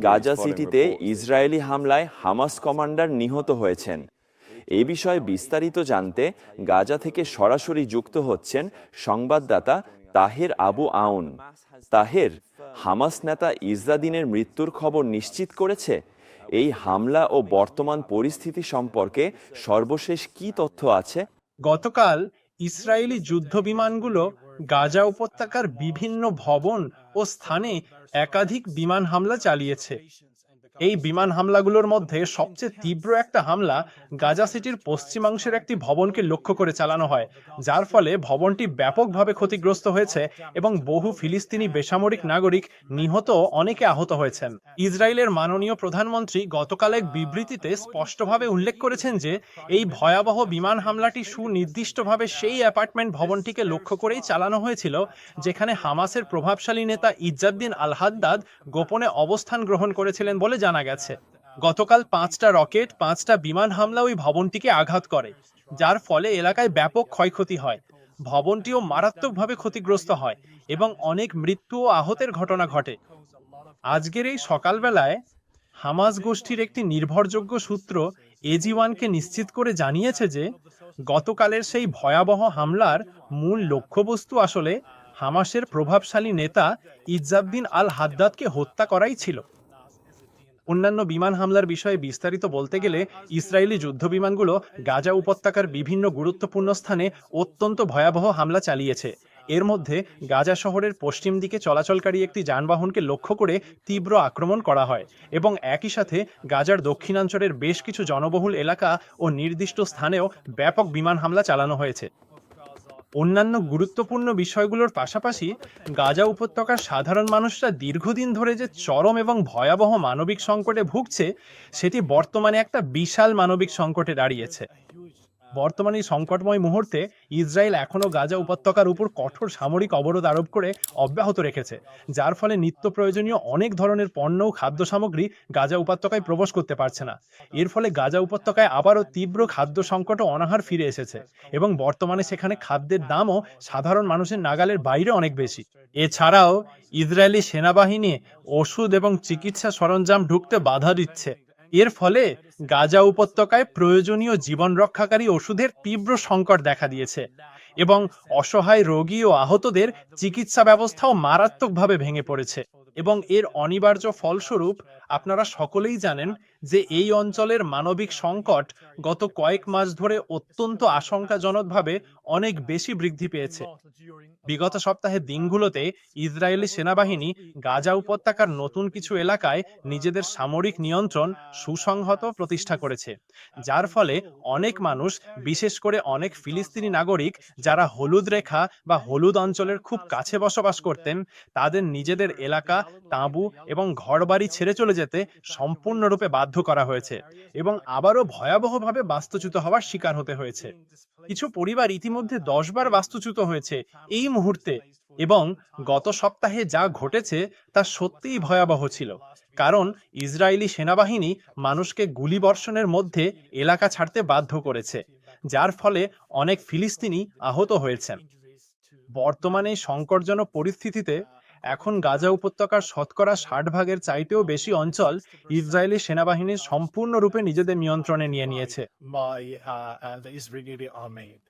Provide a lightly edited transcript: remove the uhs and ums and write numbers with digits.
গাজা সিটিতে ইসরায়েলি হামলায় Hamas commander নিহত হয়েছেন। এই বিষয়ে বিস্তারিত জানতে গাজা থেকে সরাসরি যুক্ত হচ্ছেন সংবাদদাতা তাহের আবু আউন। তাহের, হামাস নেতা ইজ্জাদিনের মৃত্যুর খবর নিশ্চিত করেছে। এই হামলা ও বর্তমান পরিস্থিতি সম্পর্কে সর্বশেষ কি তথ্য আছে? গতকাল ইসরায়েলি যুদ্ধ বিমানগুলো গাজা উপত্যকার বিভিন্ন ভবন ও স্থানে একাধিক বিমান হামলা চালিয়েছে। এই বিমান হামলাগুলোর মধ্যে সবচেয়ে তীব্র একটা হামলা গাজা সিটির পশ্চিমাংশের একটি ভবনকে লক্ষ্য করে চালানো হয়, যার ফলে ভবনটি ব্যাপকভাবে ক্ষতিগ্রস্ত হয়েছে এবং বহু ফিলিস্তিনি বেসামরিক নাগরিক নিহত, অনেকে আহত হয়েছেন। ইসরায়েলের মাননীয় প্রধানমন্ত্রী গতকাল এক বিবৃতিতে স্পষ্টভাবে উল্লেখ করেছেন যে এই ভয়াবহ বিমান হামলাটি সুনির্দিষ্টভাবে সেই অ্যাপার্টমেন্ট ভবনটিকে লক্ষ্য করেই চালানো হয়েছিল যেখানে হামাসের প্রভাবশালী নেতা ইজ্জাদ্দিন আল হাদ্দাদ গোপনে অবস্থান গ্রহণ করেছিলেন বলে জানা গেছে। গতকাল 5টা রকেট, 5টা বিমান হামলা ওই ভবনটিকে আঘাত করে, যার ফলে এলাকায় ব্যাপক ক্ষয়ক্ষতি হয়। ভবনটিও মারাত্মকভাবে ক্ষতিগ্রস্ত হয় এবং অনেক মৃত্যু ও আহতের ঘটনা ঘটে। আজকের এই সকালবেলায় হামাস গোষ্ঠীর একটি নির্ভরযোগ্য সূত্র AG1-কে নিশ্চিত করে জানিয়েছে যে গতকালের সেই ভয়াবহ হামলার মূল লক্ষ্যবস্তু আসলে হামাসের প্রভাবশালী নেতা ইজ্জাদ্দিন আল হাদ্দাদকে হত্যা করাই ছিল। অন্যান্য বিমান হামলার বিষয়ে বিস্তারিত বলতে গেলে ইসরায়েলি যুদ্ধ বিমানগুলো গাজা উপত্যকার বিভিন্ন গুরুত্বপূর্ণ স্থানে অত্যন্ত ভয়াবহ হামলা চালিয়েছে। এর মধ্যে গাজা শহরের পশ্চিম দিকে চলাচলকারী একটি যানবাহনকে লক্ষ্য করে তীব্র আক্রমণ করা হয় এবং একই সাথে গাজার দক্ষিণাঞ্চলের বেশ কিছু জনবহুল এলাকা ও নির্দিষ্ট স্থানেও ব্যাপক বিমান হামলা চালানো হয়েছে। অন্যান্য গুরুত্বপূর্ণ বিষয়গুলোর পাশাপাশি গাজা উপত্যকার সাধারণ মানুষরা দীর্ঘদিন ধরে যে চরম এবং ভয়াবহ মানবিক সংকটে ভুগছে, সেটি বর্তমানে একটা বিশাল মানবিক সংকটে দাঁড়িয়েছে। বর্তমানে এই সংকটময় মুহূর্তে ইসরায়েল এখনও গাজা উপত্যকার উপর কঠোর সামরিক অবরোধ আরোপ করে অব্যাহত রেখেছে, যার ফলে নিত্য প্রয়োজনীয় অনেক ধরনের পণ্য ও খাদ্য সামগ্রী গাজা উপত্যকায় প্রবেশ করতে পারছে না। এর ফলে গাজা উপত্যকায় আবারও তীব্র খাদ্য সংকট ও অনাহার ফিরে এসেছে এবং বর্তমানে সেখানে খাদ্যের দামও সাধারণ মানুষের নাগালের বাইরে অনেক বেশি। এছাড়াও ইসরায়েলি সেনাবাহিনী ওষুধ এবং চিকিৎসা সরঞ্জাম ঢুকতে বাধা দিচ্ছে। এর ফলে গাজা উপত্যকায় প্রয়োজনীয় জীবন রক্ষাকারী ওষুধের তীব্র সংকট দেখা দিয়েছে এবং অসহায় রোগী ও আহতদের চিকিৎসা ব্যবস্থাও মারাত্মকভাবে ভেঙে পড়েছে। এবং এর অনিবার্য ফলস্বরূপ আপনারা সকলেই জানেন যে এই অঞ্চলের মানবিক সংকট গত কয়েক মাস ধরে অত্যন্ত আশঙ্কাজনকভাবে অনেক বেশি বৃদ্ধি পেয়েছে। বিগত সপ্তাহের দিনগুলোতে ইসরায়েলি সেনাবাহিনী গাজা উপত্যকার নতুন কিছু এলাকায় নিজেদের সামরিক নিয়ন্ত্রণ সুসংহত প্রতিষ্ঠা করেছে, যার ফলে অনেক মানুষ, বিশেষ করে অনেক ফিলিস্তিনি নাগরিক যারা হলুদ রেখা বা হলুদ অঞ্চলের খুব কাছে বসবাস করতেন, তাদের নিজেদের এলাকা, তাঁবু এবং ঘরবাড়ি ছেড়ে চলে যেতে সম্পূর্ণরূপে বাধ্য করা হয়েছে এবং আবারও ভয়াবহভাবে বাস্তুচ্যুত হওয়ার শিকার হতে হয়েছে। কিছু পরিবার ইতিমধ্যে 10 বার বাস্তুচ্যুত হয়েছে এই মুহূর্তে, এবং গত সপ্তাহে যা ঘটেছে তা সত্যিই ভয়াবহ ছিল, কারণ ইসরায়েলি সেনাবাহিনী মানুষকে গুলিবর্ষণের মধ্যে এলাকা ছাড়তে বাধ্য করেছে, যার ফলে অনেক ফিলিস্তিনি আহত হয়েছেন। বর্তমানে সংকটজনক পরিস্থিতিতে এখন গাজা উপত্যকার শতকরা 60% চাইতেও বেশি অঞ্চল ইসরায়েলি সেনাবাহিনী সম্পূর্ণরূপে নিজেদের নিয়ন্ত্রণে নিয়ে নিয়েছে।